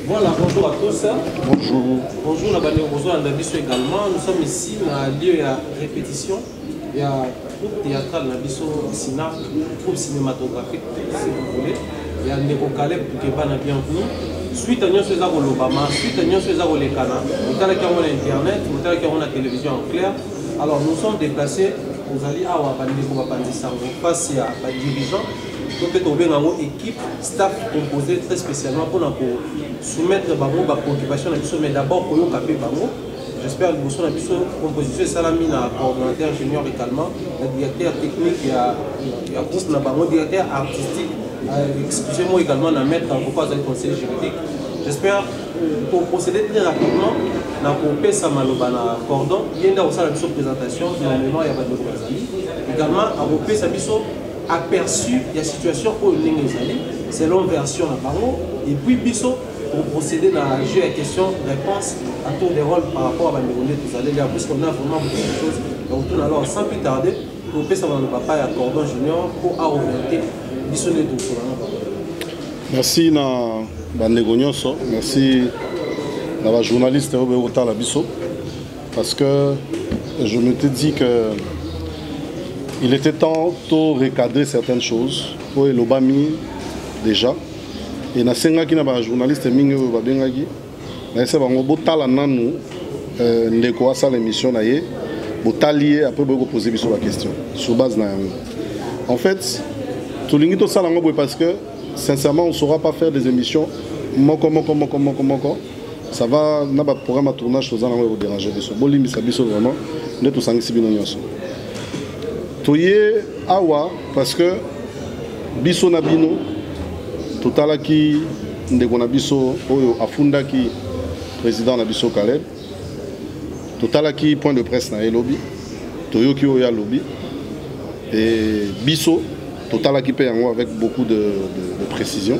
Voilà, bonjour à tous. Bonjour. Bonjour, bonjour à Nabiso également. Nous sommes ici dans un lieu de répétition. Il y a un groupe théâtral Nabiso Sina, groupe cinématographique, si vous voulez. Il y a Ndeko Caleb qui est bienvenu. Suite à nous, c'est ça l'Obama, suite à nous, c'est ça les Cana. Nous avons Internet, nous avons la télévision en clair. Alors nous sommes déplacés, nous allons à face à un dirigeant. Donc, nous avons une équipe, staff composé très spécialement pour soumettre les préoccupations, mais d'abord pour nous caper. J'espère que vous avez une composition Salamine, coordonnateur ingénieur également, le directeur technique, il y a le directeur artistique, excusez-moi également, la maître en le conseil juridique. J'espère pour procéder très rapidement, pour PESA Malobana Cordon, il y a une présentation, finalement, il y a pas de également, à PESA aperçu la situation où il est selon version à Bango et puis Bisso pour procéder dans le jeu à question-réponse à tour de rôle par rapport à Bango tout à l'heure puisqu'on a vraiment beaucoup de choses. Donc on alors sans plus tarder pour passer le papa et Cordon Junior pour orienter Bisso les deux. Merci na Bango Nyonso, merci à la journaliste Robert Bisso parce que je me suis dit que il était temps de recadrer certaines choses pour l'Obami déjà. Et na senga qui n'a pas journaliste mingi ba bengaki. Na essa bango botala nanu ndeko asa l'émission na ye botalier après beaucoup poser biso la question sur base na yango. En fait, tout lingi to sala ngo parce que sincèrement on saura pas faire des émissions comment ça va na ba programme à tournage aux gens va déranger biso. Bolimi sa biso vraiment ne to sangi sibino nyonso. Toye awa parce que biso na bino totala ki ndeko na biso oyo afunda ki président na biso Caleb totala ki point de presse na lobby toyo ki oya lobby et biso totala ki pe yango avec beaucoup de précision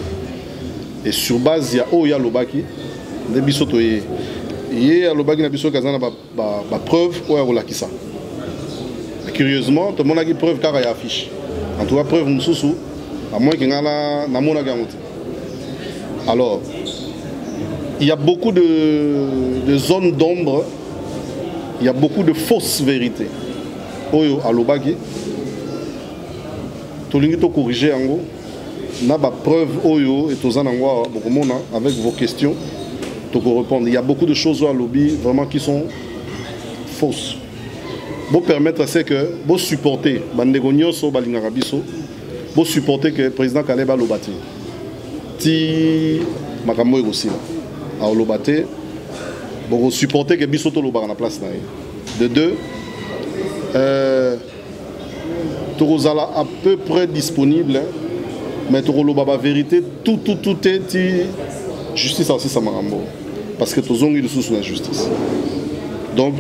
et sur base ya oya lobaki de biso toye ye lobaki na biso kazana ba preuve oya rolakisa. Curieusement, tout le monde a une preuve car il y a affiche. En tout cas, preuve moussou, à moins qu'il y ait un garantie. Alors, il y a beaucoup de zones d'ombre, il y a beaucoup de fausses vérités. Oyo à l'obagi, tout le monde a corrigé en gros. Na ba preuve oyo et tous en angois avec vos questions, tu peux répondre. Il y a beaucoup de choses à lobby vraiment qui sont fausses. Pour permettre c'est que pour supporter pour supporter que le président Caleb a lobati ti makambo aussi là a lobati pour supporter que biso to lobara na place na de deux Torozala à peu près disponible mais Torolobaba vérité tout est justice aussi ça makambo parce que tozongi de sous la justice donc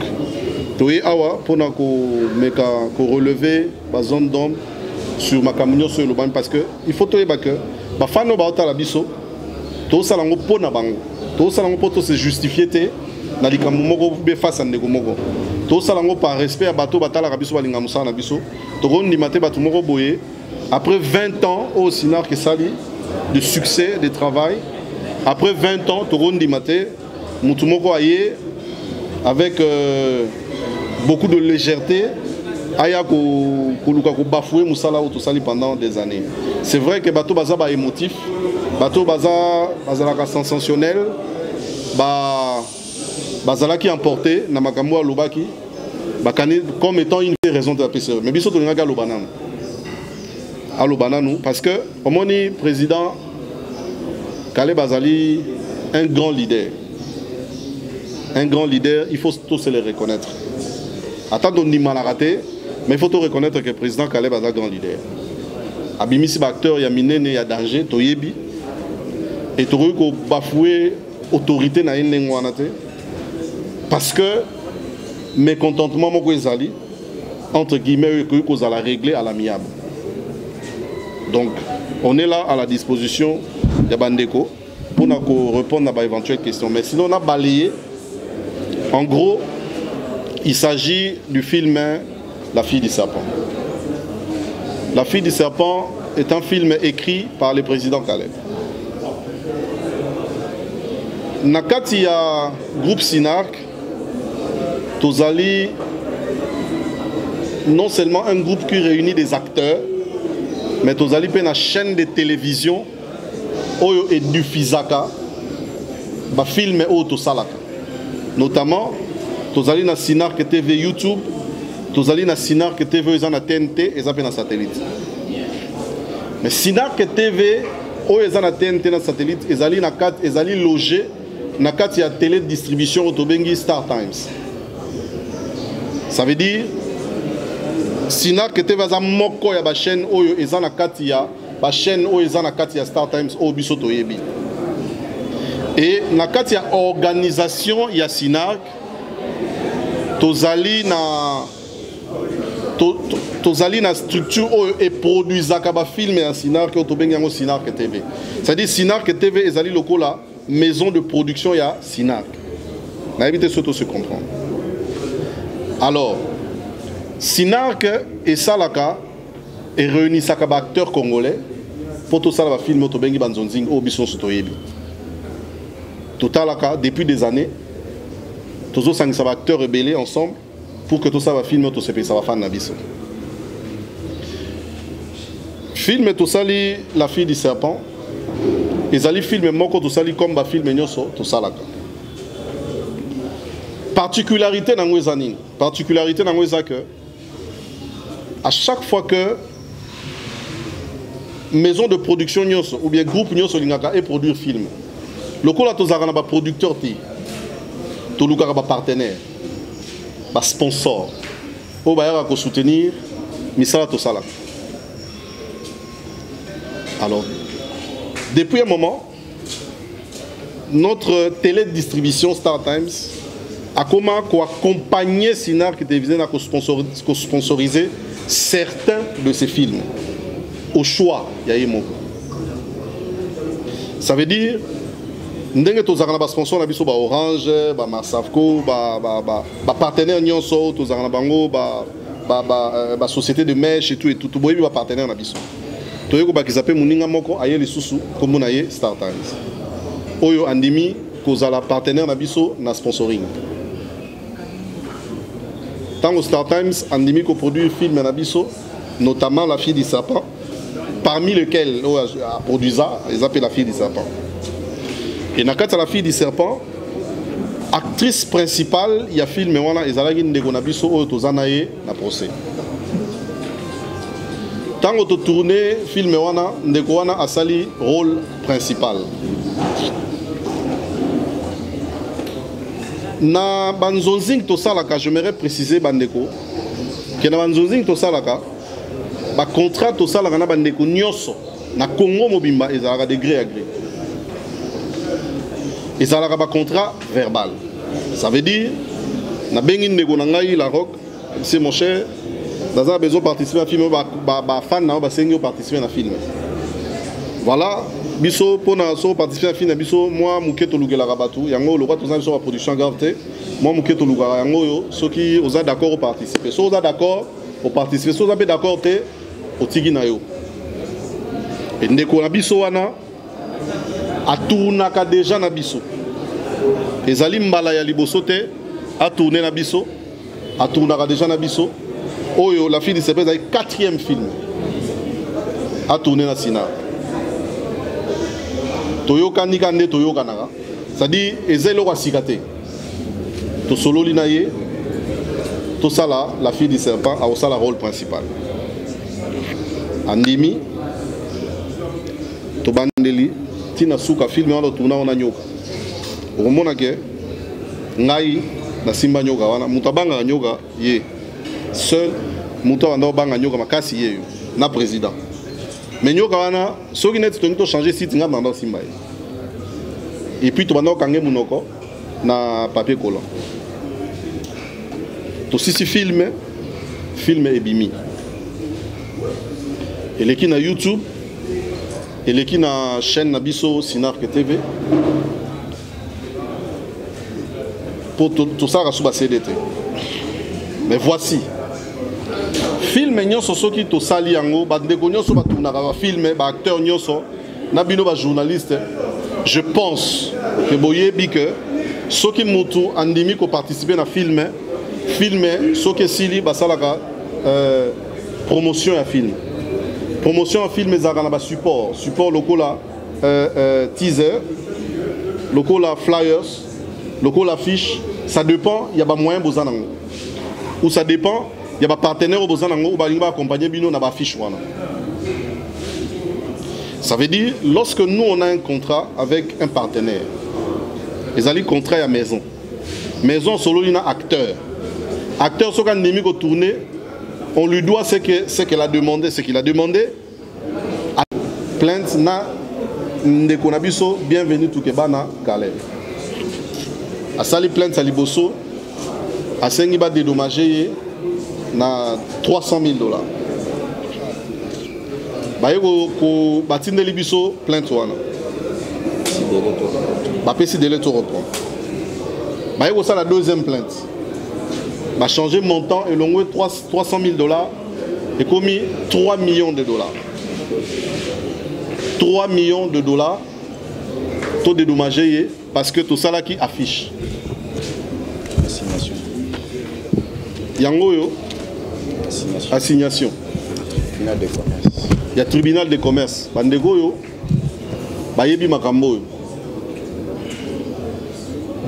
Toye awa pour relever la zone d'ombre sur ma camion sur le banc parce que il faut toye que ba fano ba ota la biso to salango pona bango to salango poto se justifier te na likambo moko be face à ndeko moko to salango par respect à bato batala ka biso balinga musana biso to rondi mate bato moko boye après 20 ans au sinar que sali de succès de travail après 20 ans to rondi mate mutu moko aye avec beaucoup de légèreté, aya ko bafouer musala ou tout ça pendant des années. C'est vrai que bateau baza ba émotif, bateau baza la sensationnel, bazala qui emporté na makambo lobaki, comme étant une des raisons de la PCE. Mais biso to nga lobanano. A lobanano parce que au moni président Caleb Azali un grand leader. Un grand leader, il faut tous se le reconnaître. Attends, on dit mal à rater, mais il faut tout reconnaître que le président Caleb est un grand leader. Abimisi acteur, il y a minene, il y a danger, toyebi. Et tu veux bafouer l'autorité na une parce que mécontentement mon ezali entre guillemets que vous allez régler à l'amiable. Donc on est là à la disposition de Bandeko pour répondre à d'éventuelles questions. Mais sinon on a balayé. En gros, il s'agit du film La fille du serpent. La fille du serpent est un film écrit par le président Caleb. Nakati ya groupe Sinark, Tozali, non seulement un groupe qui réunit des acteurs, mais Tozali pe na chaîne de télévision Oyo et du Fizaka, ba film o Tosalaka. Notamment, Tozali na Sinark TV YouTube, Tozali na Sinark TV na TNT et na satellite. Mais Sinark TV Oyo na TNT na satellite, ezali na kat ezali logé na kat ya télé distribution Otobengi Star Times. Ça veut dire Sinark TV za moko ya ba chaîne Oyo na kat ya ba chaîne Oyo na kat ya Star Times o biso toyebi. Et na kat ya organisation ya Sinark Tozali na structure et produisaka ba film ya Sinark Otobengi yango Sinark TV. C'est-à-dire Sinark TV ezali lokola maison de production ya Sinark. Na éviter surtout se comprendre. Alors, Sinark et Salaka et réunissaka ba acteurs congolais pour tout ça ba film Otobengi banzonzing o bison sotoyebi. Totalaka depuis des années tous os sangisa ba acteurs rebellés ensemble pour que tout ça va film tout ça va fan na biso. Film tout ça la fille du serpent. Ils allaient filmer moko tout ça comme ba film nyoso tout ça là. Particularité dans Wezani, particularité dans Wezaka. À chaque fois que maison de production nyoso ou bien groupe nyoso lingaka et produire film. Le coup là tous na ba producteur ti. Tout le ba partenaire. Ba sponsor. O ba yaka ko soutenir misala tout ça là. Alors, depuis un moment, notre télédistribution Star Times a commencé à accompagner Sinark qui devait sponsoriser certains de ses films. Au choix, il y a eu mon. Ça veut dire, nous avons des sponsors, nous avons Orange, Massafco, partenaire Nyonso, nous avons des sociétés de mèche et tout, nous avons des partenaires. Toyeko bakizape muninga moko aye lisusu comme na ye Star Times. Oyo andimi kozala partenaire na biso na sponsoring. Tango Star Times andimi ko produit film na biso, notamment La fille du serpent, parmi lesquels a produit ça, ils appellent La fille du serpent. Et na kata La fille du serpent, actrice principale, il y a film wana ezalaki ndeko na biso oyo tozana ye na procès. Tant que tu tournes film wana ndeko wana asali rôle principal. Na banzonzing to salaka, j'aimerais préciser bandeko que na banzonzing to salaka ba contrat to salaka na bandeko nyoso na Congo mobimba ezalaka de gré à gré. Ezalaka ba contrat verbal. Ça veut dire na bengi ndeko na ngai la rock, c'est mon cher. Dans un besoin de participer à un film, fan na basengi participer à un film. Voilà, biso pour participer à un film, biso moi muketo lugela rabatu, yango le roi tous sur la production gravité, moi muketo lugara yango yo, ceux qui osent d'accord au participer, ceux osent d'accord au participer, ceux osent d'accord te au tigi na yo. Et ndeko na biso wana atournaka déjà na biso. Ezali mbala ya liboso te atourner na biso, atournaka déjà na biso. Oyo, La fille du serpent, c'est le 4e film à tourner dans Sinark. Toyoka Nikande Toyoka Naga. C'est-à-dire, Ezelo Rasikate. To solo linaye. To sala, La fille du serpent, a aussi le rôle principal. Andimi. To bandeli. Tina Souka film on a tourné en Nyoka. Au moment que Ngai na Simba Nyoka, wana mutabanga Nyoka ye. Seul muto ando banga nyoka makasi yeyo na président mais nyoka wana soki net to changer site ngam na Simba et puis to bando kange munoko na papier collant to sisi film ebimi et les qui na YouTube et les qui na chaîne na biso Sinark TV pour tout ça rasuba CDT mais voici film nyonso soki to sali yango bandeko nyonso batunaka ba film ba acteur nyonso na bino ba journaliste je pense que boyebi que ceux qui mutu andimi ko participer na filmer ceux qui sili basalaka promotion à film. Promotion à film ezaka na ba support lokola teaser, lokola flyers, lokola affiche, ça dépend, il y a pas moyen besoin nango. Ou ça dépend, il y a pas partenaire au besoin nango ou ba linga accompagner bino na ba affiche wana. Ça veut dire, lorsque nous on a un contrat avec un partenaire, ils allaient contrat à maison. Maison solo il a acteur. Acteur sur quand nemi ko tourner, on lui doit ce qu'elle a demandé, ce qu'il a demandé. Plainte na ndekonabiso bienvenue tout kebana Caleb. A sali plainte saliboso a sengi ba dédommager na $300,000. Baye ko batindeli biso plainte wana. Ba pesi délai to reprendre. Baye ko ça la deuxième plainte. Ba changer montant et l'ongwe $300,000 et commis $3 millions. $3 millions taux dédommagé parce que tout ça là qui affiche. Assignation. Yango yo. Assignation. Tribunal de commerce. Il y a tribunal de commerce. Bandego yo. Bayebi makambo yo.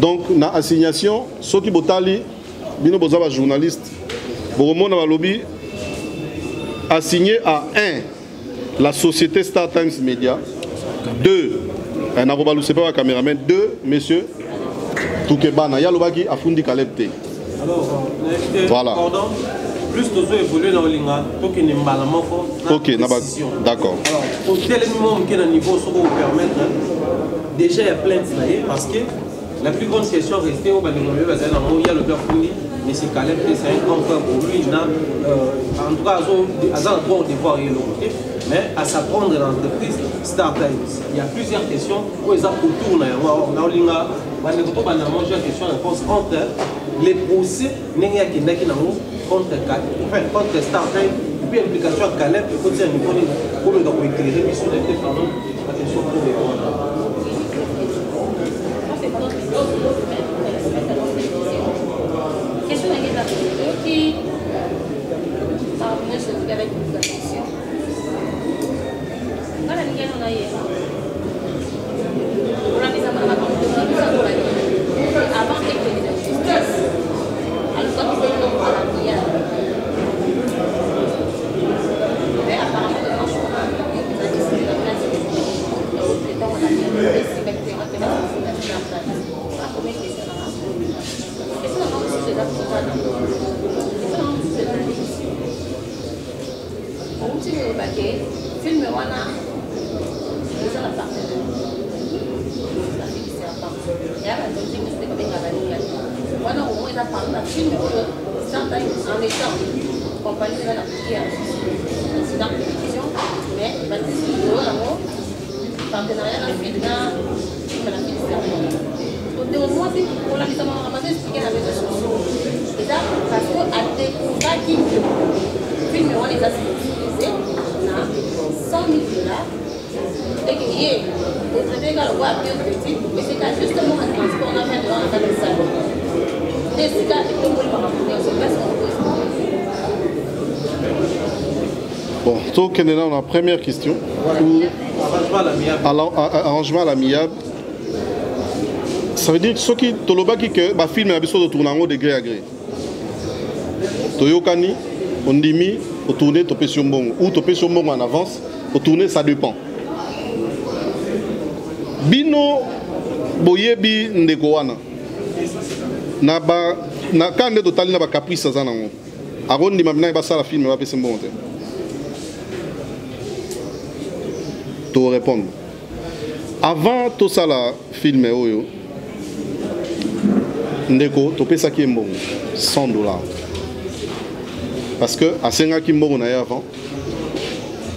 Donc na assignation, ceux qui botali bino bozaba journaliste. Boromona balobi assigné à 1 la société Star Times Media, 2 un arrobalou c'est pas un caméraman, 2 monsieur Toukebana Yalobaki Afundi Kalepte. Alors, voilà. Pardon, plus nous évoluer dans le linga, tout qui n'est pas ok, d'accord. Alors, au tel moment qui est à niveau, ça va vous permettre, déjà il y a plein de snaïs parce que la plus grande question restée au Banigomé, il y a le père Fundi, mais c'est Caleb, c'est un grand frère pour lui, en tout cas, il a un droit de voir le côté, mais à s'apprendre l'entreprise Star Times. Il y a plusieurs questions où ils ont autour, on a question entre les procès, contre Star Times, et puis l'implication à Caleb, et puis pour le droit éclairer, sur la question pour les gens. Question qui parvenait surtout avec une question. Voilà, on a hier. On a mis à ma avant que les justice, alors quand ils étaient dans la mienne, mais apparemment, le franchement, ils ont décidé de la place et au temps, on a mis le respecté, on a fait la place. Combien de questions on a? Est-ce qu'on a aussi des actes? On continue au baquet, film wana, ils ont la part. La fille c'est la part. Et à la deuxième, c'était comme une cavalière. Wana au moins, il a parlé d'un film certains en étant compagnie de la prière. C'est dans la télévision, mais il va décider de l'amour, partenariat dans le film, dans la fille. Au moins, pour la mise en ramasse, expliquer la réseaux sociaux. Et ça, parce qu'à découvrir qui film, on les a utilisés, on a $100,000. Et qu'il y ait au traité de la loi à bien petit, mais c'est justement un transport on a fait devant la salle de salle. Et c'est là que tout le monde va ramener, on se passe en bon, donc on a la première question. Arrangement à l'amiable. Ça veut dire que ceux qui tolobaki que ba film a besoin de tourner en degré à gré. Toyokani, on dit mi, au tourner topé sur bon ou topé sur bon en avance, au tourner ça dépend. Bino boyebi ndeko wana. Na ba na kande total na ba caprice za nango. Arondi mabina ba sala film ba pese bon te. To répondre. Avant tout ça la film oyo ndeko topesa ki mbongo $100 parce que asenga ki mbongo na ye avant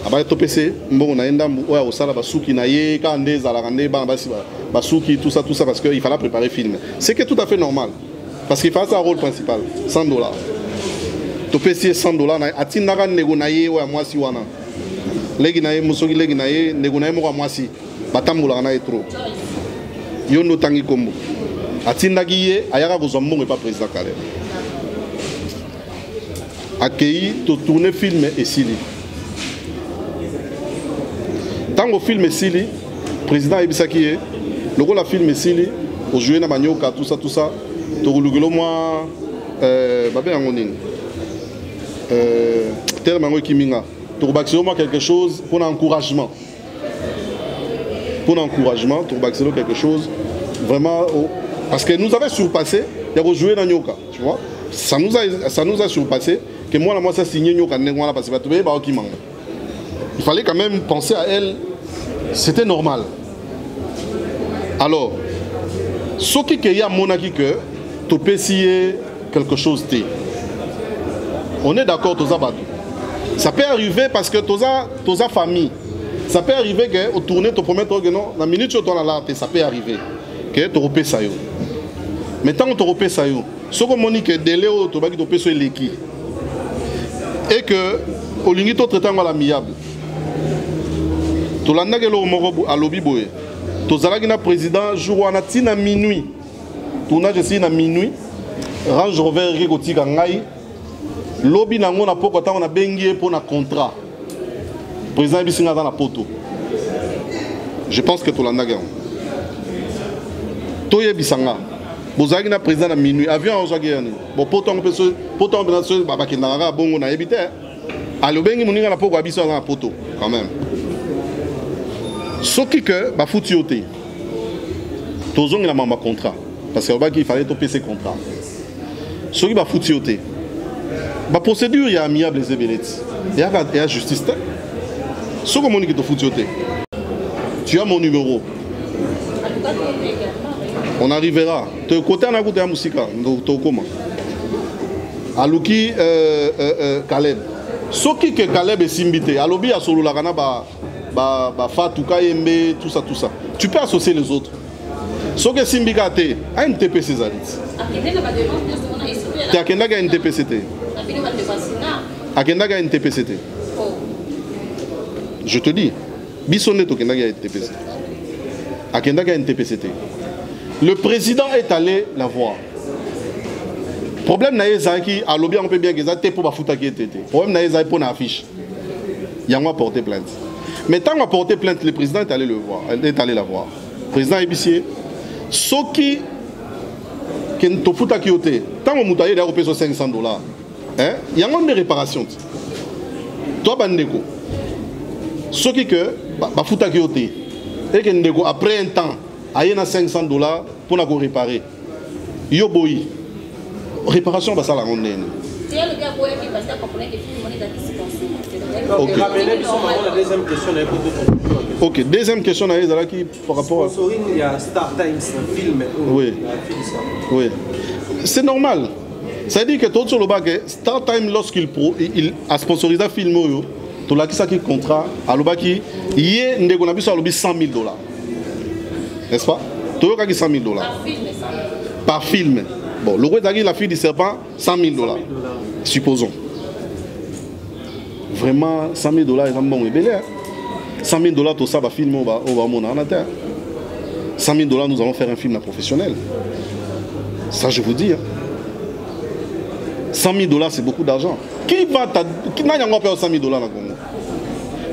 abaya topese mbongo na ye ndambu oya osala basuki na ye ka nde ezalaka nde bana basi basuki tout ça parce que il fallait préparer film c'est que tout à fait normal parce qu'il fallait un rôle principal $100 topesi $100 na atindaka ndeko na ye oya mwasi wana legi na ye musoki legi na ye ndeko na ye moko mwasi batambola na trop yo no tangi kombo atindaki ye ayaka kozwa mbongo pas président Caleb accueilli to tourner film esili tango film esili président ebisaki ye lokola film esili au jouer na banyoka tout ça to kulugelo moi babe yango nini terme yango kiminga to baxelo moi quelque chose pour l'encouragement to baxelo quelque chose vraiment parce que nous avait surpassé il y a jouer na nyoka tu vois ça nous a surpassé que moi ça signé nyoka nengwana parce que ba tobe ba okimanga il fallait quand même penser à elle c'était normal alors ce qui est à monaki que tu peux essayer quelque chose de on est d'accord tous abattus ça peut arriver parce que tous a famille ça peut arriver que au tourner tu promets que non la minute où tu es là ça peut arriver que tu repères ça yo mais tant que tu repères ça yo ce que monique délai au tu vas qui tu peux sur l'équipe et que au lingi tu traites en l'amiable tu l'as n'a que le morobo à lobby boy tu as là président jour on a tina minuit tournage ici na minuit Range Rover Rigoti Gangai lobby nango na poko ta on a bengi pour na contrat président bisinga dans la poto je pense que tu l'as nagé toye bisanga bozaki na président na minuit avion ozaki yani bon poto on peut na so baba kinanga bongo na ebite alo bengi muninga na poko abiso na poto quand même soki que ba futi yote tozongi na mama contrat parce qu'il fallait toper ces contrats. Ce qui va foutre, la procédure est amiable les ébélets. Il y a justice. Ce que mon équipe foutre, tu as mon numéro. On arrivera. Tu es côté en côté à Moussika. Comment? Alouki Caleb. Ce qui est Caleb est simbité. Alobi a solo la gana ba Fatouka Yembe tout ça. Tu peux associer les autres. Ce que Simbikate a une TPC Zalit. Tu as une TPCT. A une TPCT. Je te dis, Bissonnet a une TPCT. A une TPCT. Le président est allé la voir. Problème n'a qui a lobby on peut bien que ça pour la fouta qui était. Problème n'a pour l'affiche. Il y a moi porté plainte. Mais tant qu'on a porté plainte, le président est allé le voir. Est allé la voir. Le président épicier. Ce qui est au foot à Kyoto, tant que vous avez payé $500, il y a une réparation. Toi, Bandeko, ce qui est au foot à Kyoto, et que après un temps, il y a $500 pour la réparer. Yoboyi, réparation, ça la ronde. Ok, deuxième question par rapport à... Il y a Star Times, un film. Oui. C'est normal. Ça veut dire que tout sur le bas, Star Times, lorsqu'il a sponsorisé un film, tout là qui contrat, à l'obaki, il y a $100 000. N'est-ce pas? Tout le $100 000. Par film. Bon, le roi d'Agui, la fille du serpent, $100 000. Supposons. Vraiment, $100 000 est un bon ébélé. $100 000 tout ça va filmer au monde en terre. $100 000 nous allons faire un film professionnel. Ça je vous dis. $100 000 c'est beaucoup d'argent. Qui n'a pas payé $100 000 dans le Congo?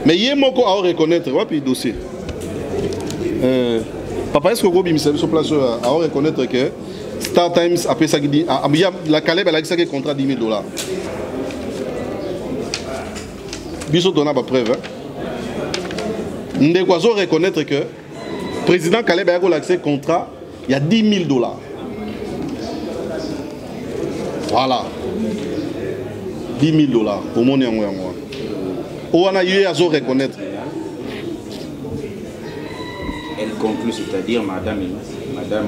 Mais il y a beaucoup à reconnaître. Puis dossier. Papa est-ce que Gobi me service sur place à reconnaître que Star Times après ça qui dit la Caleb elle a dit ça qui contrat $10 000. Biso donne pas preuve. Nous devons reconnaître que le président Caleb a accès contrat, il y a $10 000. Voilà. $10 000 au monde. On a eu à reconnaître. Elle conclut, c'est-à-dire Madame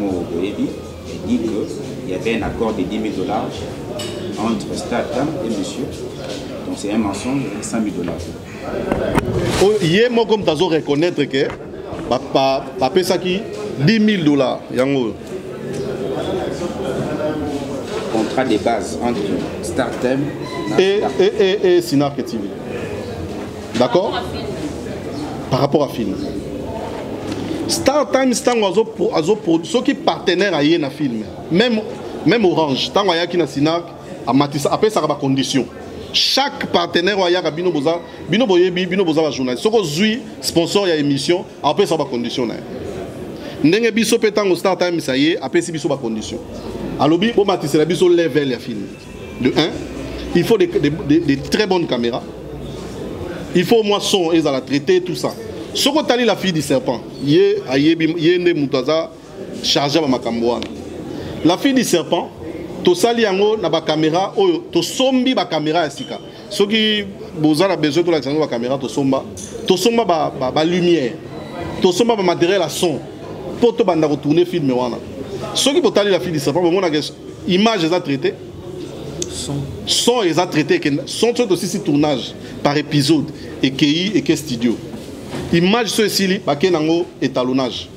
Oboebi, elle dit qu'il y avait un accord de $10 000 entre Statam et monsieur. Donc c'est un mensonge de $100 000. Il y a comme tu as reconnaître que papa ça qui $10 000 yango. Contrat de base entre Startem et Sinark TV. D'accord? Par rapport à film. Star Times ceux qui partenaires à un film, même Orange, tant qu'il y a Sinac, après ça va condition. Chaque partenaire a bino boza journaliste. Ce que sponsor ya émission, après ça va condition. Ndenge biso petango Star Times ça y est, après c'est biso va condition. Alors bi bon matisse la biso level ya film. De 1, il faut des très bonnes caméras. Il faut au moins son et ça la traiter tout ça. Ce que tu as la fille du serpent, yende mutaza chargé ma makamboana. La fille du serpent, to sali yango na ba caméra oyo to sombi ba caméra esika. Ce qui besoin besoin de l'accent ba caméra to somba ba lumière. To somba ba matériel à son pour to banda retourner film wana. Ce qui potali la fille du serpent, bon image les a traité. Son les a traité sont aussi tournage par épisode et que studio. Image ceci baké nango étalonnage.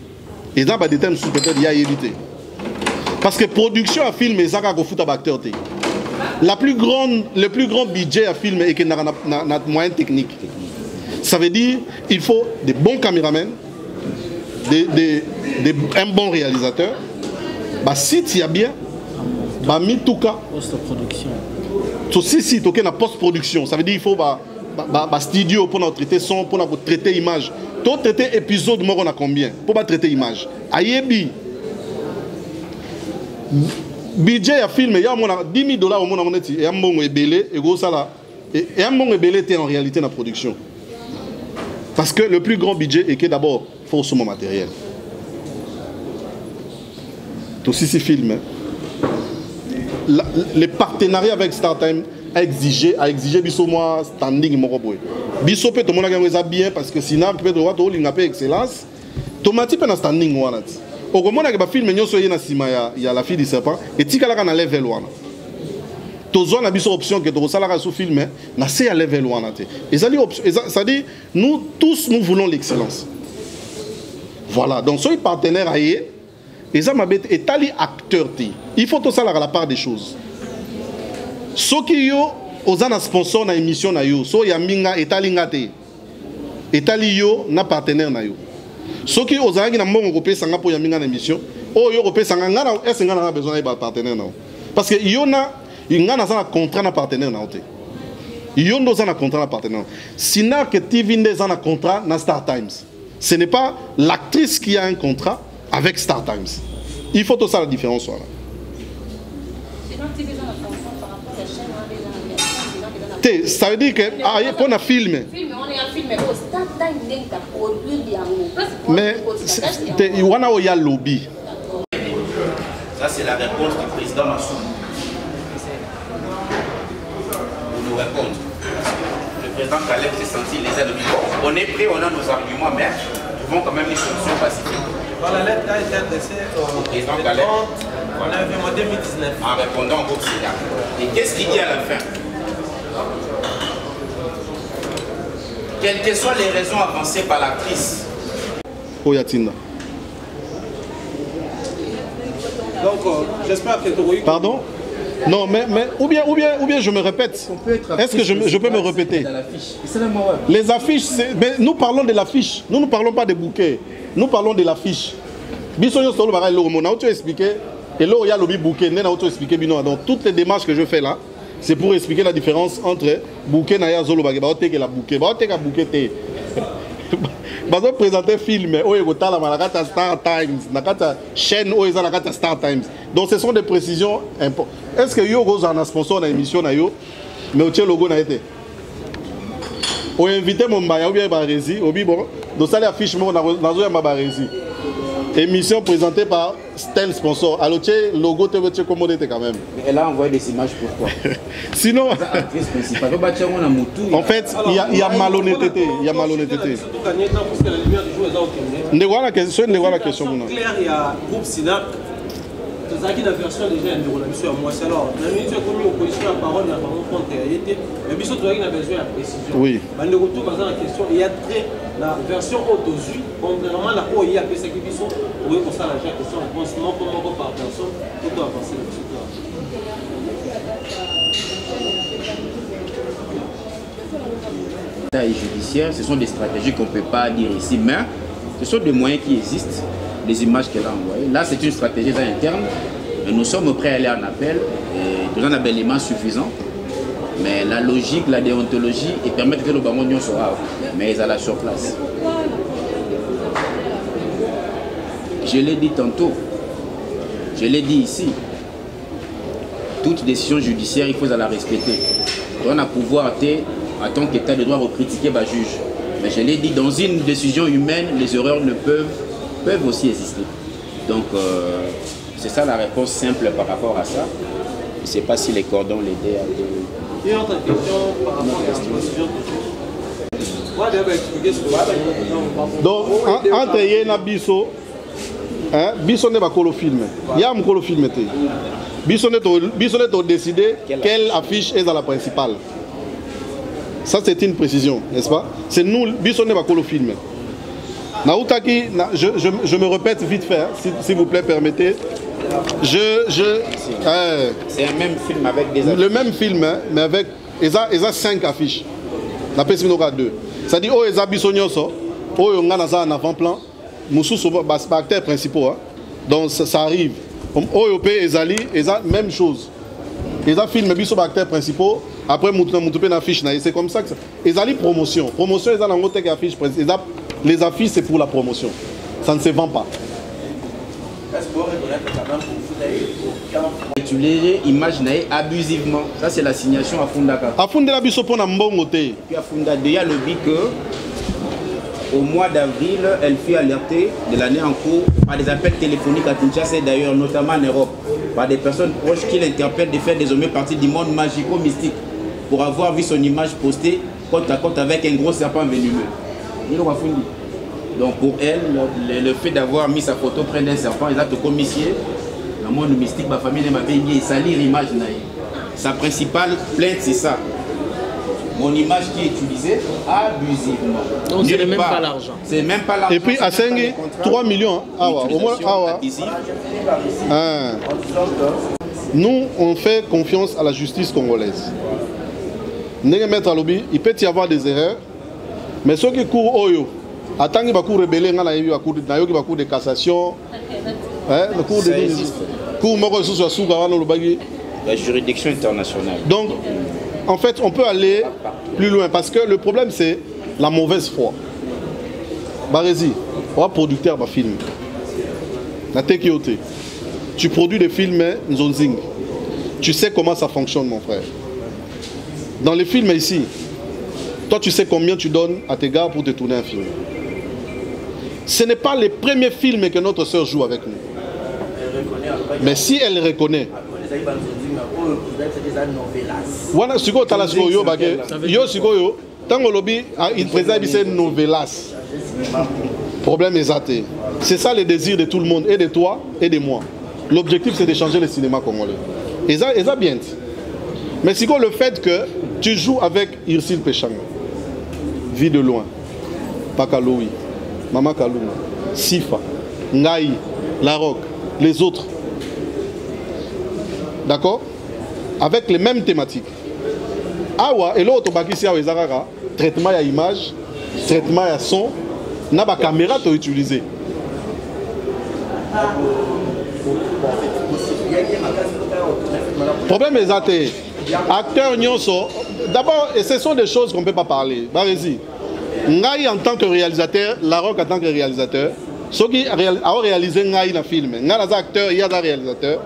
Et dans des thèmes peut-être il y a évité. Parce que production à film est à foot à acteur. Le plus grand budget à film est que n'a moyen technique. Ça veut dire il faut des bons caméramans, un bon réalisateur. Bah si tu y a bien, bah mis tout cas. Post-production. Si tu as une post-production, ça veut dire il faut studio pour nous traiter son, pour nous traiter image. Tout traiter épisode, on a combien pour pas traiter image. Ayebi. Budget à film, il y a $10 000 au monde et un bon ébélé et gros ça là. Et un bon ébélé était en réalité dans la production. Parce que le plus grand budget est que d'abord forcément matériel. Tout ces films. Les partenariats avec StarTime a exigé biso moi standing moko boy. Biso pe to mona ga bien parce que sinon peut droit to linga pe excellence. Tomati pe na standing wana. O ko mona ke ba film nyoso yena sima ya la fille du serpent et tikala ka na level wana. To zo na biso option que to sala ka sous film na c'est à level wana te. Et ça dit nous tous nous voulons l'excellence. Voilà, donc soyez partenaires à y et ça m'a bête et tali acteur te. Il faut tout ça à la part des choses. Ce qui yo osana sponsor na émission na yo, so ya minga etalinga te. Etali yo na partenaire na yo. Ce qui osana ki na mbongo ko pesa nga po ya minga na émission, o yo ko pesa nga na est-ce nga na besoin de partenaire na. Parce que yo na nga na ça contrat na partenaire na te. Yo ndo ça na contrat na partenaire. Sina que TV nde ça na contrat na Star Times. Ce n'est pas l'actrice qui a un contrat avec Star Times. Il faut tout ça la différence là. Ça veut dire que pour un film. Mais il y a lobby. Ça c'est la réponse du président Massou. Pour nous répondre. Le président Caleb s'est senti les ennemis. On est prêt, on a nos arguments, mais nous trouvons quand même les solutions pacifiques. Dans la lettre a été adressée au président Caleb en 2019. En répondant au groupe SIDA. Et qu'est-ce qu'il dit à la fin? Quelles que soient les raisons avancées par l'actrice. Oyatinda. Donc, j'espère que tu as eu... Pardon? Non, mais ou bien je me répète. Est-ce que je peux me répéter? Les affiches, mais nous parlons de l'affiche. Nous ne parlons pas des bouquets. Nous parlons de l'affiche. Tu as expliqué. Et là, il y a le bouquet. Donc, toutes les démarches que je fais là, c'est pour expliquer la différence entre bouquet et zolo. Et la bouquet. Bazo présenter film la Star Times, la chaîne la Star Times. Donc ce sont des précisions importantes. Est-ce que yo goza un sponsor dans l'émission na yo mais au logo na été. On invité mon baya ou bien Barési, obi bon, donc ça l'affiche mon na zo ya Barési. Émission présentée par tel sponsor. Alors le logo te veut commander quand même. Elle a envoyé des images pourquoi? Sinon en fait, il y a malhonnêteté, il y a malhonnêteté. Ne voilà la question, ne voilà la question. Claire, il y a groupe SINAC. Vous avez la version déjà de la mission à moi. Alors, la ministre a commis opposition à parole, il y a vraiment compte réalité. Mais bien sûr, tu as besoin de précision. Oui. Le retour dans la question, il y a la version autosue, contrairement à la OIA, qui est qui sont, oui, pour ça, la question, réponse non comment par personne, pour avancer là-dessus. Et judiciaire, ce sont des stratégies qu'on ne peut pas dire ici, mais Ce sont des moyens qui existent, les images qu'elle a envoyées. Là, c'est une stratégie interne. Et nous sommes prêts à aller en appel. Et nous avons un élément suffisant. Mais la logique, la déontologie, et permettre que le Bamonion soit. Mais ils allaient sur place. Je l'ai dit tantôt. Je l'ai dit ici. Toute décision judiciaire, il faut la respecter. On a pouvoir, en tant qu'État de droit, critiquer le juge. Mais je l'ai dit, dans une décision humaine, les erreurs peuvent aussi exister. Donc, c'est ça la réponse simple par rapport à ça. Je ne sais pas si les cordons l'aidaient à... Une autre question par rapport à la procédure de... Donc, entre Yéna Bisso, Bisso n'est pas le film. Il y a un film. Bisso a décidé quelle affiche est dans la principale. Ça, c'est une précision, n'est-ce pas? C'est nous, Bisso n'est pas le film. Je me répète vite fait, s'il vous plaît, permettez. C'est un même film avec des affiches. Le même film, mais avec 5 affiches. La PS Minoka 2. C'est-à-dire, oh, ils Bisso Nyoso, oh, on a un avant-plan, Moussou, c'est acteurs principaux. Donc, ça arrive. Oh, Ezali, même chose. Ils ont filmé Bisso acteurs principaux. Après, Moutoupe une affiche. C'est comme ça que ça. Ezali promotion. Promotion, ils ont un autre affiche. Les affiches, c'est pour la promotion. Ça ne se vend pas. Utiliser image abusivement. Ça, c'est l'assignation à Fundaka. À Fundaka, Bisso pour un bon côté. Puis à Fundaka, il y a le but que au mois d'avril, elle fut alertée de l'année en cours par des appels téléphoniques à Kinshasa et d'ailleurs, notamment en Europe, par des personnes proches qui l'interpellent de faire désormais partie du monde magico-mystique pour avoir vu son image postée côte à côte avec un gros serpent venimeux. Donc pour elle, le fait d'avoir mis sa photo près d'un serpent, il a tout commissié. Le monde mystique, ma famille m'a baigné et salir l'image. Sa principale plainte, c'est ça. Mon image qui est utilisée abusivement. Donc c'est même pas l'argent. C'est même pas l'argent. Et puis à 5, 3 millions. Au moins, nous, on fait confiance à la justice congolaise. Il peut y avoir des erreurs, mais ceux qui courent Oyo, attends qu'il va courir rebelle, il va courir de cassation, le cours de la juridiction internationale. Donc, en fait, on peut aller plus loin parce que le problème, c'est la mauvaise foi. Barézi, on va producteur de film. La Tekiote. Tu produis des films Nzonzing. Tu sais comment ça fonctionne, mon frère. Dans les films ici, toi, tu sais combien tu donnes à tes gars pour te tourner un film. Ce n'est pas les premiers films que notre soeur joue avec nous. Mais si elle reconnaît, voilà ce que tu as là, il présente une novelas. Problème exacté. C'est ça le désir de tout le monde, et de toi et de moi. L'objectif, c'est de changer le cinéma congolais. Et ça bien. Mais c'est quoi le fait que tu joues avec Irsil Péchanga, Vie de loin, Pakaloui, Mama Kaluma, Sifa, Ngaï, Larok, les autres. D'accord? Avec les mêmes thématiques. Awa, et l'autre, traitement à image, traitement à son, n'a pas caméra à utiliser. Problème est athée. Acteur Nyonso, d'abord, et ce sont des choses qu'on ne peut pas parler. Vas-y. Ngaï en tant que réalisateur, Larok en tant que réalisateur, ceux qui ont réalisé Ngaï dans le film, Ngaï est acteur, il y a des réalisateurs,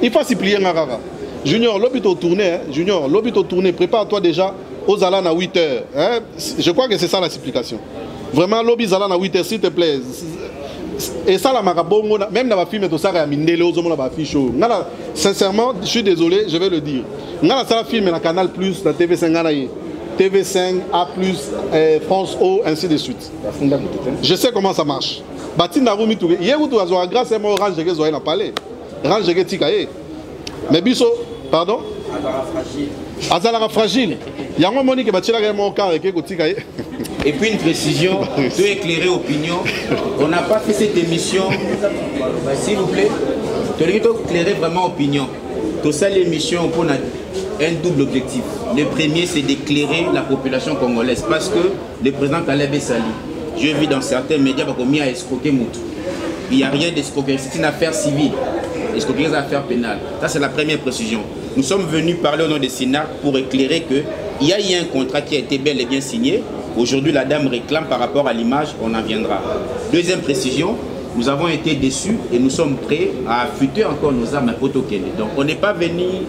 il faut s'y plier Ngara. Junior, l'hôpital tourné, Junior, l'hôpital tourné, prépare-toi déjà aux alan à 8 heures. Hein? Je crois que c'est ça l'explication. Vraiment, l'obis alan à 8 heures, s'il te plaît. Et ça, la marabongo, même dans ma film, tout ça, sincèrement, je suis désolé, je vais le dire. Dans la film, la Canal Plus, la TV5, TV5, A+, France O, ainsi de suite. Je sais comment ça marche. Bati Narumi Touré. Hier, vous avez grâce à moi, Orange, je vais en parler. Orange, je vais Tikaye. Mais Bisso, pardon? Azalara fragile. Il y a un moment qui va tirer mon car et qui Tikaye. Et puis une précision, de éclairer opinion. On n'a pas fait cette émission, s'il vous plaît. Tu dois éclairer vraiment opinion. Tout ça, l'émission, on a un double objectif. Le premier, c'est d'éclairer la population congolaise parce que le président Kaleb Sali j'ai vu dans certains médias qu'il y a escroqué Moutou. Il n'y a rien d'escroquerie, c'est une affaire civile. Escroquerie, c'est une affaire pénale. Ça, c'est la première précision. Nous sommes venus parler au nom des SINAC pour éclairer qu'il y a eu un contrat qui a été bel et bien signé. Aujourd'hui, la dame réclame par rapport à l'image, on en viendra. Deuxième précision, nous avons été déçus et nous sommes prêts à affûter encore nos armes à Potokene. Donc, on n'est pas venu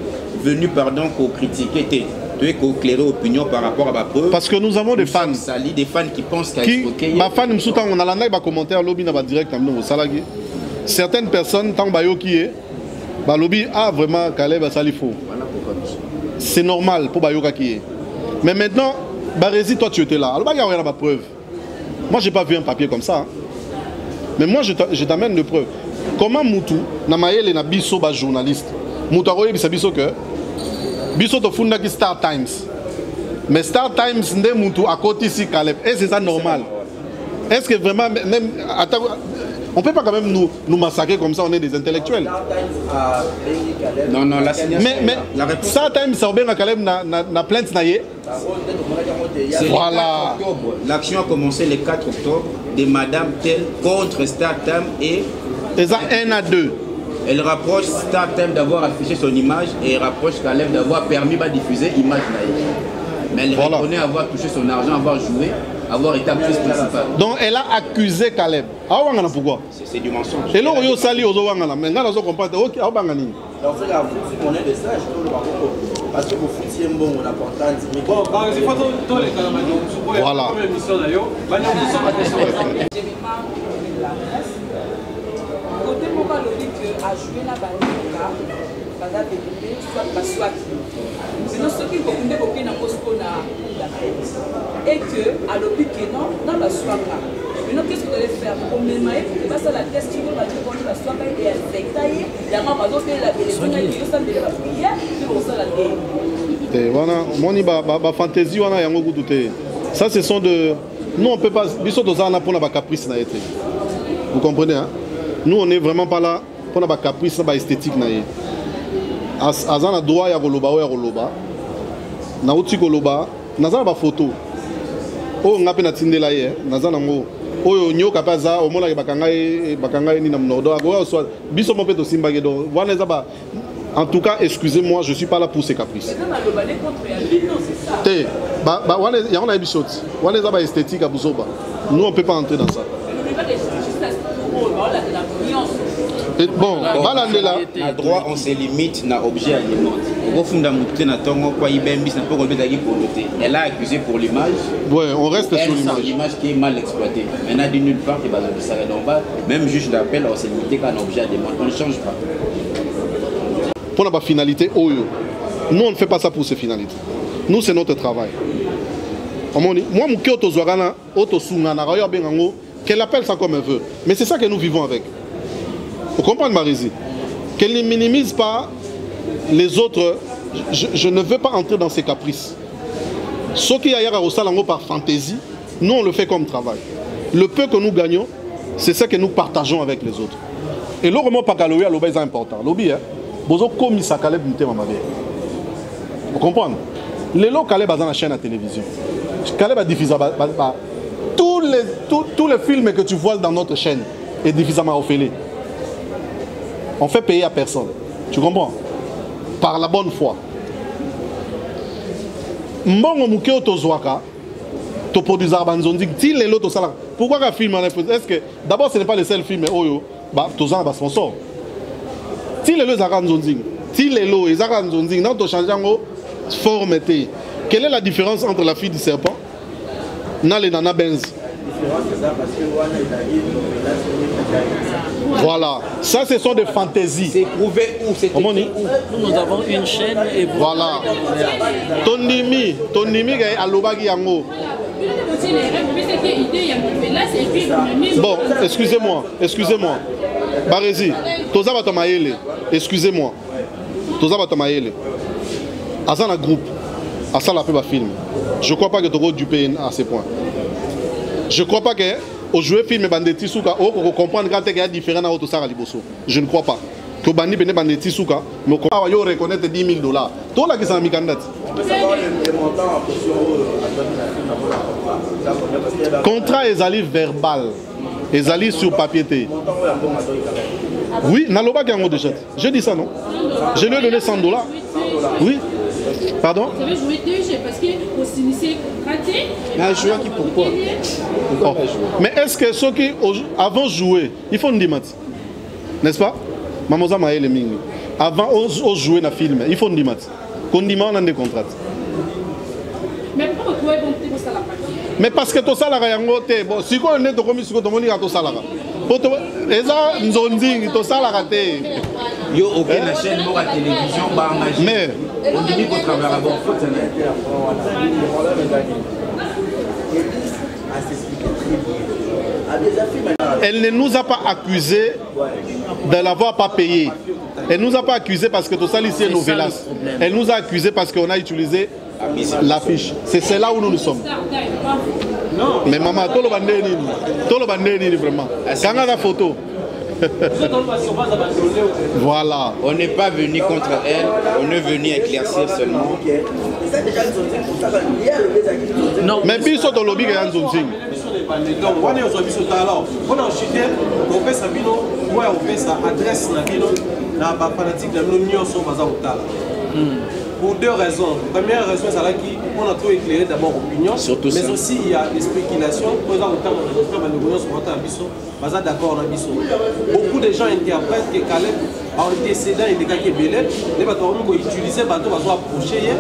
pour critiquer. Tu es éclairer l'opinion par rapport à ma preuve. Parce que nous avons des fans. Des fans qui pensent qu'à escroquer. Ma fan, on a la commentaire, lobby n'a pas direct au salarié. Certaines personnes, tant que qui est, lobby a vraiment Caleb à Salifo. C'est normal pour Bayoka qui est. Mais maintenant, Barési, toi tu étais là. Alors, il y a ma preuve. Moi, j'ai pas vu un papier comme ça. Hein. Mais moi, je t'amène de preuves. Comment Moutou, Namaël et Nabiso, journaliste, Moutou a dit que Biso to funda qui Star Times. Mais Star Times n'est Moutou à côté ici Caleb. Et c'est ça normal. Est-ce que vraiment, même, on ne peut pas quand même nous massacrer comme ça, on est des intellectuels. Non, la signature. Mais Star Times, ça a bien Caleb na plainte naïe. Voilà. L'action a commencé le 4 octobre de Madame Tel contre Star Times et ça 1 à 2. Elle rapproche Star Times d'avoir affiché son image et elle rapproche Caleb d'avoir permis de diffuser l'image naïve. Mais elle reconnaît avoir touché son argent, avoir joué, avoir été actrice principale. Donc elle a accusé Caleb. Pourquoi? C'est du mensonge. Et là, on a sali aux Owangala. Mais là, on comprend. Ok, on va gagner. Donc, c'est la on est des sages. Parce que vous foutiez un bon, on a porté. Bon, par exemple, tous les Calamaniens, voilà. Côté pourquoi le dit que a joué la bannière, pendant des minutes, soit pas soit. Sinon, ceux qui ont des coquilles dans Moscou et que à l'objet que non, dans la soie. Maintenant, qu'est-ce que vous allez faire pour mémoire pour que ça la test qui va dire qu'on va soit et affecter. Il y a pas besoin de la élection, il y a ça de la prière, c'est pour ça la télé. Voilà, mon fantaisie, on a un goût douté. Ça, ce sont de. Nous, on ne peut pas. Bisous dans un pour la caprice n'a été. Vous comprenez, hein? Nous, on n'est vraiment pas là pour la caprice, la esthétique. Azana droit ya koloba o ya koloba. Na uti koloba, nazana ba photo. O ngape na tindela ye, nazana ngo. Oyo nyoka paza o mona ke bakanga ni na mnodo. Ago so biso mo peto simba ke do. Wana ba. En tout cas, excusez-moi, je suis pas là pour ces caprices. Té, ba wana ya on a bisoti. Wana za ba esthétique à buzoba. Nous on peut pas entrer dans ça. Et bon, à droit, on se limite à l'objet elle a accusé pour l'image. Ouais, on reste sur l'image. L'image qui est mal exploitée. Maintenant, d'une nulle part, même juge d'appel, on s'est limité qu'à un objet à demande. On ne change pas. Pour la finalité, nous on ne fait pas ça pour ces finalités. Nous, c'est notre travail. Moi, qu'elle appelle ça comme elle veut. Mais c'est ça que nous vivons avec. Vous comprenez, Marési? Qu'elle ne minimise pas les autres. Je ne veux pas entrer dans ces caprices. Ce qui est ailleurs au salon par fantaisie, nous on le fait comme travail. Le peu que nous gagnons, c'est ça que nous partageons avec les autres. Et le roman Pakaloya, c'est important. Lobby, vous comprenez? Les lots Caleb dans la chaîne à télévision. Caleb a diffusé tous les films que tu vois dans notre chaîne est diffusé à Ophélie. On fait payer à personne. Tu comprends? Par la bonne foi. Pourquoi un film? Est-ce que d'abord ce n'est pas le seul film où tu as un sponsor? Si les lots si les lots ils ont forme. Quelle est la différence entre la fille du serpent et les nana benz? Voilà, ça ce sont des fantaisies. C'est prouvé où? C'est nous avons une chaîne et voilà. Tonimi à l'obagi yango. Bon, excusez-moi. Barési, Toza Batamaele, excusez-moi. Toza Batamaele. Azana groupe, Asala Peba film. Je ne crois pas que tu du pays à ce point. Je ne crois pas que au jouer film bandeti souka o comprendre quand il y a différent à auto sara liboso. Je ne crois pas. To bandi bene bandi tisuka, mais comment yo reconnaître 10 000 $. Toi là qui s'en mis candidat. Contrat ezali verbal, ezali sur papier. Oui, naloba qui a déjà. Je dis ça non. Je lui ai donné 100 $. Oui. Pardon? Vous avez joué 2 jeux parce que au s'initier raté. Mais jouer qui pourquoi? Oh. Mais est-ce que ceux qui avant de jouer, il faut une dimati, n'est-ce pas? Mamoza maé les mingi. Avant de jouer dans le film, il faut une dimati. Qu'on dit on a des contrats. Mais pourquoi vous pouvez monter pour ça la partie? Mais parce que tout ça la yango te bon si on est comme si on moni tout ça là. Pour to eza nzonzi tout ça la raté. Yo aucune chaîne de la télévision ba engagé. Mais on dit qu'on travaille à bon faute. elle ne nous a pas accusé de l'avoir pas payé. Elle nous a pas accusé parce que tout ça ici est novelas. Elle nous a accusé parce qu'on a utilisé l'affiche. C'est là où nous sommes. Non. Mais maman, tout le bandé vraiment. Quand on a la photo. Voilà. On n'est pas venu contre elle, on est venu éclaircir seulement. Non. Mais puis sur le lobby, il y a un zonzing. Donc, on est aujourd'hui sur le talent. On a chuté, on fait sa bino, on fait sa adresse na bino, na ba fanatique de l'union sur bazar au talent. Pour 2 raisons. Première raison, c'est là qu'on a trop éclairé d'abord l'opinion, mais ça. Aussi il y a des spéculations. Par exemple, d'accord, beaucoup de gens interprètent que Caleb a antécédent et des cas qui est belé. Les bateaux ont utilisé bateau va approcher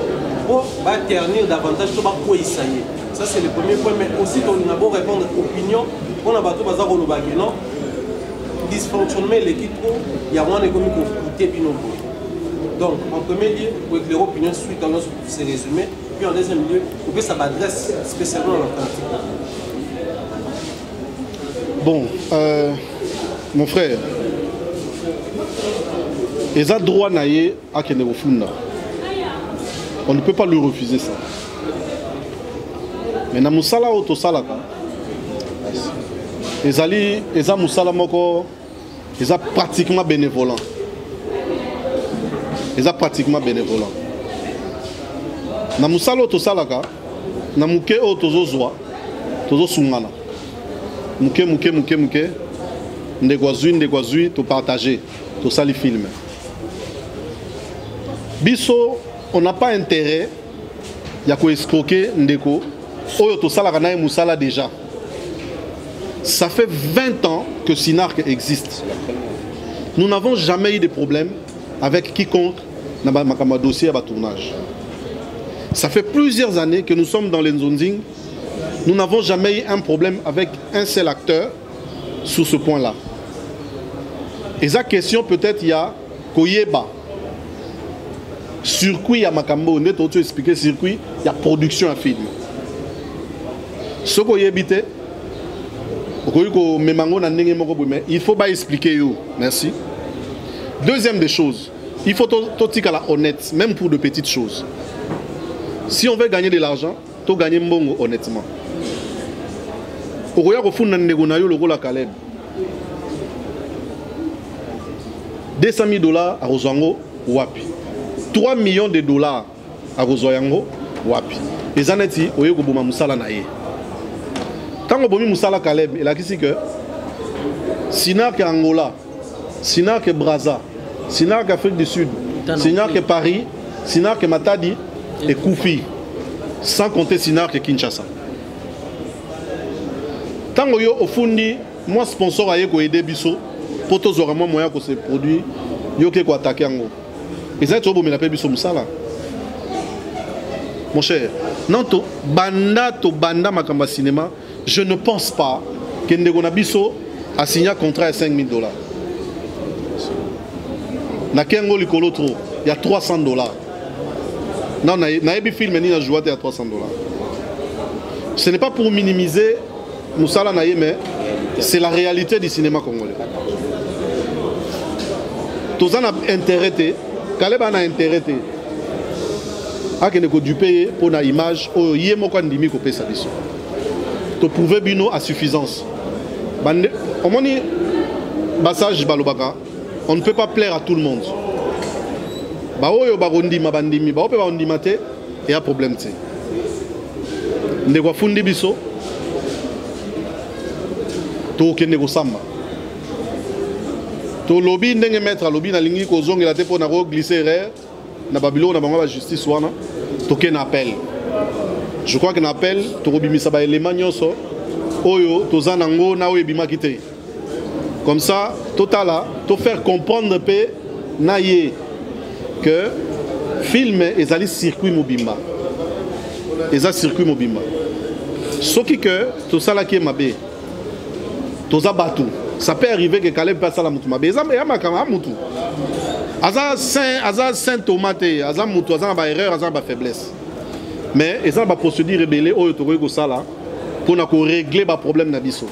pour ternir davantage tout quoi il s'agit. Ça c'est le premier point, mais aussi on a beau répondre à l'opinion, on a bateau bazar au non dysfonctionnement l'équipe il y a moins de commis pour coûter binôme. Donc, en premier lieu, pour éclairer l'opinion suite à ces résumés, puis en deuxième lieu, pour que ça m'adresse spécialement à l'Atlantique. Bon, mon frère, ils ont droit naïe à Kenefunda. On ne peut pas lui refuser ça. Mais dans Moussala ou Tosalaka, ils ont Moussala Moko, ils ont pratiquement bénévolent. Ils sont pratiquement bénévolents. Na musalo to salaka, na muke o tozo zwa, tozo sungana. Muke, ndegwazui, to partager, to sali film. Biso, on n'a pas intérêt, ya ko escroquer ndeko, oyo to salaka na musala déjà. Ça fait 20 ans que Sinark existe. Nous n'avons jamais eu de problème avec quiconque dans ma dossier à tournage. Ça fait plusieurs années que nous sommes dans l'Enzonzing. Nous n'avons jamais eu un problème avec un seul acteur sur ce point-là. Et sa question peut-être il y a Koyeba. Circuit à Makambo, on est autour expliquer circuit, il y a production à film. Ce qu'on y habite, il faut pas expliquer. Merci. Deuxième des choses, il faut tout honnête, même pour de petites choses. Si on veut gagner de l'argent, il faut gagner mbongo honnêtement. $200 000 à Rosango, wapi. 3 millions de dollars à Rosango, wapi. Les annetis, on a musala naie. Quand on a musala Caleb, il a dit que Sinark Angola, Sinark Brazza, Sinark Afrique du Sud, Sinark Paris, Sinark Matadi et Koufi, sans compter Sinark Kinshasa. Tant que au fundi, moi sponsor a aidé Bisso pour tous vraiment moyen que ces produits yo qui attaquer ango. Et ça tu vois me Bisso musala. Mon cher, non to banda makamba cinéma, je ne pense pas que Ndegona Bisso a signé un contrat à $5 000. Na kengo likolo trop, il y a $300. Non, na yebi film ni na joué à $300. Ce n'est pas pour minimiser Moussala Naye, mais c'est la réalité du cinéma congolais. Tous en a intérêt, Caleb en a intérêt à que nous du payer pour une image au yémoko ndimi ko pesa biso. To prouver bino à suffisance. Au moni passage balobaka on ne peut pas plaire à tout le monde. Baoyo barondima bandimi, baope barondima te, il y a problème te. Ndeko fundi biso, to kende ko samba. To lobby ndenge mettre lobby na lingi ko zonge la te po na ko glisser erreur na babilo na bango la justice wana, to ken appel. Je crois qu'un appel, to robimisa ba élément nyonso oyo to zanango na oyo bimaki te. Comme ça, totala, to faire comprendre pe na ye que film est allé circuit mobimba. Et un circuit mobimba. Ce qui que tout ça là qui est mabé. Tout ça batou. Ça peut arriver que Caleb passe à la moutou mabé. Ça mais ma kama moutou. Aza saint tomate, aza moutou, aza ba erreur, aza ba faiblesse. Mais et ça ba procédure rebelle au to ko ça là pour na ko régler ba problème na biso.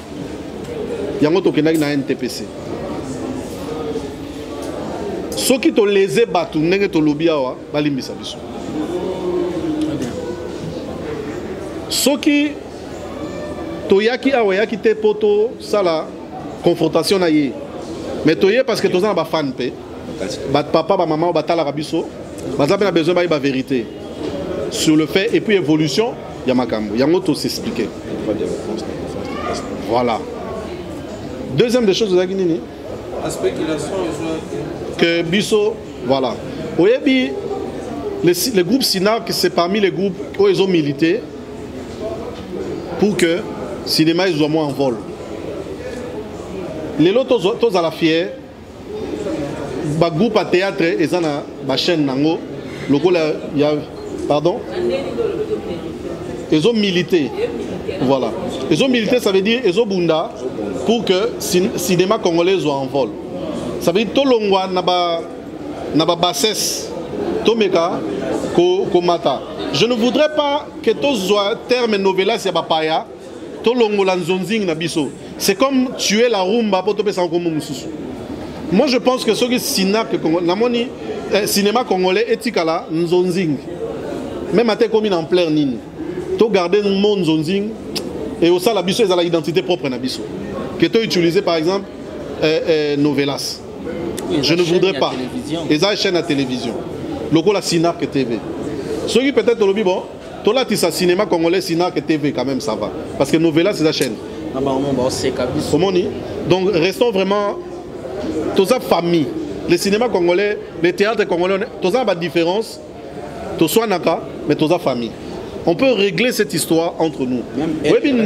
Yango to kenaki na NTPC. Ce qui te lésé batou nenge to lobby awa balimbisa biso. Ce qui to yaki awa yaki te poto sala confrontation na ye. Mais to ye parce que tozana ba fan pe. Ba papa ba maman ba tala biso. Baza ben a besoin ba vérité sur le fait et puis évolution ya makambo. Yango to s'expliquer. Voilà. Deuxième des choses de la Guinée. Spéculation que Bisso, voilà. Oyebi, les groupes SINAC, c'est parmi les groupes où ils ont milité pour que le cinéma soit moins en vol. Les autres, tous à la fière, le groupe à théâtre, ils ont la chaîne Nango, pardon, ils ont milité. Voilà. Ils ont milité, ça veut dire ils ont bunda pour que le cinéma congolais soit en vol. Ça veut dire que tout le monde n'a pas bassesse, tout le monde. Je ne voudrais pas que tous soient termes novelas et papaya, tout le monde n'a pas. C'est comme tuer la rumba pour te faire en commun. Moi je pense que ce qui est cinéma congolais éthique là, nzonzing. Même à tes communes en plein nini. Tu garder le monde nzonzing et au sein la biso est l'identité propre na biso. Que tu utilises par exemple novelas. Je ne voudrais pas. Et ça, chaîne à télévision. Logo la Sinac TV. Ceux qui peut-être le bon, tout là, tu sais, cinéma congolais, Sinac TV, quand même, ça va. Parce que Novela, c'est la chaîne. Donc, restons vraiment. Tout ça, famille. Les cinémas congolais, les théâtres congolais, tout ça, pas de différence. Tout ça, naka, mais tout ça, famille. On peut régler cette histoire entre nous. Oui, bien,